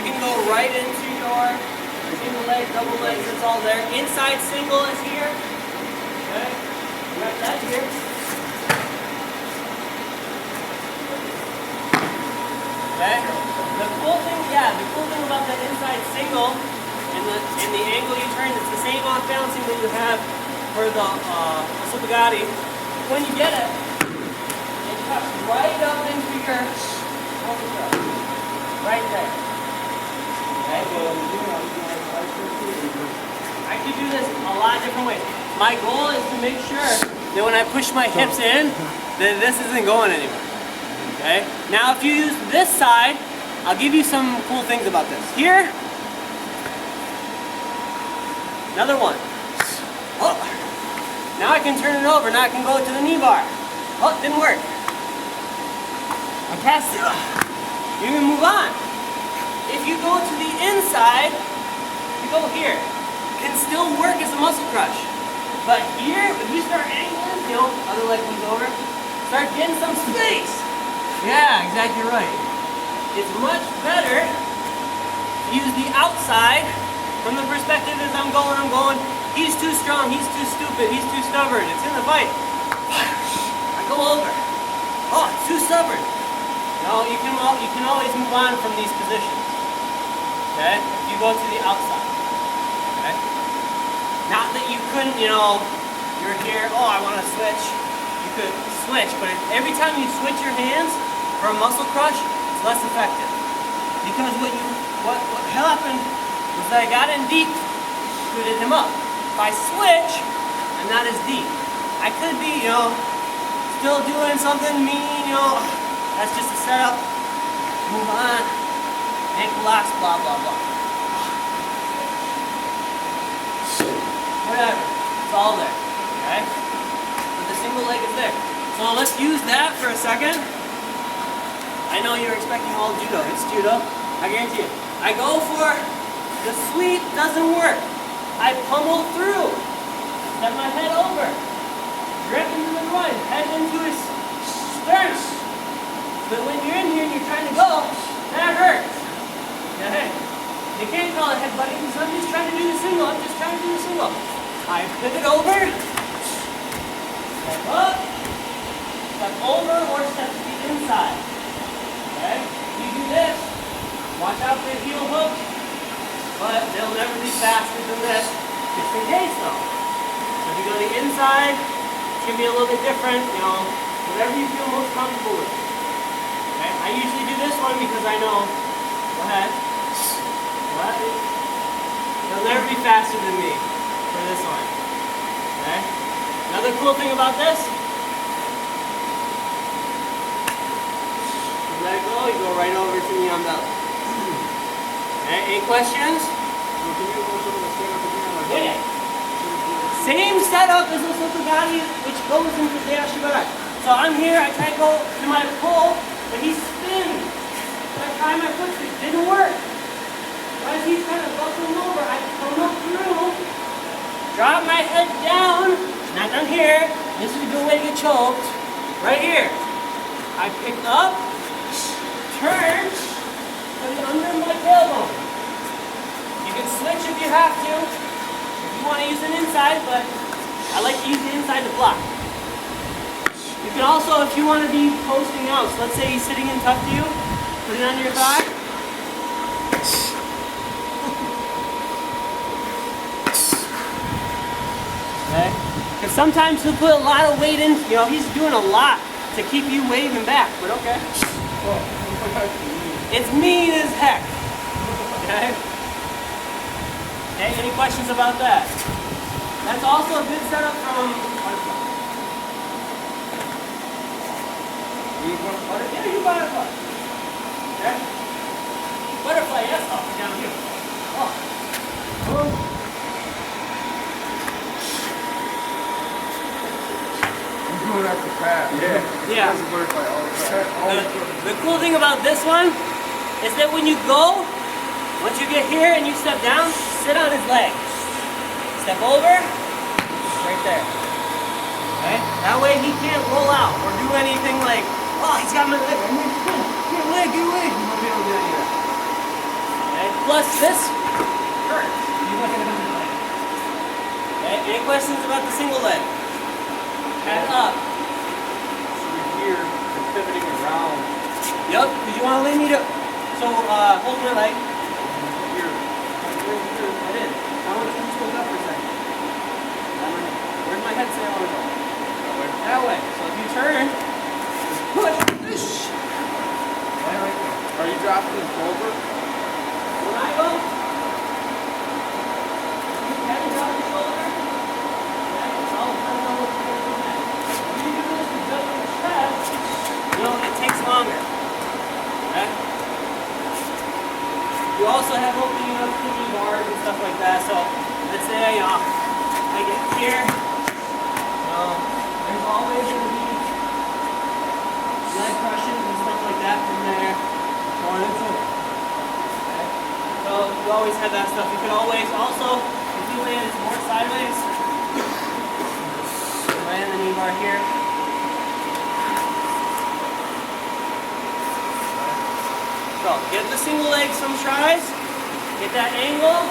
can go right into your single leg, double legs, it's all there. Inside single is here. Okay, you got that here. Okay. The cool thing about the inside single and the angle you turn, it's the same off balancing that you have for the Supagati. When you get it, it cuts right up into your right there. Okay. I could do this a lot of different ways. My goal is to make sure that when I push my hips in, that this isn't going anywhere. Okay? Now if you use this side, I'll give you some cool things about this. Here, another one. Oh. Now I can turn it over, now I can go to the knee bar. Oh, it didn't work. I passed it. You can move on. If you go to the inside, you go here. It can still work as a muscle crush. But here, if you start angling, you know, other leg comes over, start getting some space. Yeah, exactly right. It's much better to use the outside from the perspective as I'm going. He's too strong, he's too stupid, he's too stubborn. It's in the fight. I go over. Oh, it's too stubborn. No, you can always move on from these positions. Okay? If you go to the outside. Okay? Not that you couldn't, you know, you're here, oh, I want to switch. You could switch, but every time you switch your hands for a muscle crush, it's less effective. Because what happened was that I got in deep, scooted him up. If I switch, I'm not as deep. I could be, you know, still doing something mean, you know, that's just a setup. Move on, ankle locks, blah, blah, blah. Whatever, it's all there, okay? But the single leg is there. So let's use that for a second. I know you're expecting all judo. It's judo. I guarantee you. I go for the sweep, doesn't work. I pummel through. Step my head over. Grip into the groin. Head into his sternum. But when you're in here and you're trying to go, that hurts. Okay? You can't call it headbutting because I'm just trying to do the single. I pivot over. Step up. Step over or step to the inside. Okay? You do this. Watch out for the heel hook. But they'll never be faster than this. Just in case though. So if you go to the inside, it's going to be a little bit different. You know, whatever you feel most comfortable with. Okay? I usually do this one because I know. Go ahead. What? They'll never be faster than me for this one. Okay? Another cool thing about this. Let it go, you go right over to me on belly. Okay, any questions? Yeah. Same setup as the Supagati, which goes into the Ashi Barai. So I'm here, I try to go to my pull, but he spins. So I try my foot sweep, didn't work. As he's kind of buckling over, I come up through, drop my head down, not down here. This is a good way to get choked. Right here. I pick up, turn, put it under my tailbone. You can switch if you have to. If you want to use an inside, but I like to use the inside to block. You can also, if you want to be posting out, so let's say he's sitting in tuck to you, put it under your thigh. Okay? Because sometimes he'll put a lot of weight in, you know, he's doing a lot to keep you waving back, but okay. It's mean as heck. Okay? Okay, any questions about that? That's also a good setup from butterfly. Yeah, you butterfly. Okay? Butterfly, yes. Oh, down here. Oh. Yeah. The cool thing about this one is that when you go, once you get here and you step down, sit on his leg. Step over, right there. Okay? That way he can't roll out or do anything like, oh, he's got my leg. Get away. You won't be able to do any of that. Okay? Plus, this hurts. Okay, any questions about the single leg? Head up. So you're here, you're pivoting around. Yep, because you want to lay me to. So, hold my leg. Here. That is. I want you to just look up for a second. Where's my head say I want to go? That way. So if you turn, push. Right there. Are you dropping this over? When I go, you can drop your shoulder. Yeah, it's all depends on what you're doing next. If you do this with just your chest, it takes longer. Okay? You also have opening up to knee bars and stuff like that. So let's say I get here. There's always going to be leg crushes and stuff like that from there going into it. Okay? So you always have that stuff. You can always also, if you land it more sideways, land the knee bar here. So get the single leg some tries, get that angle.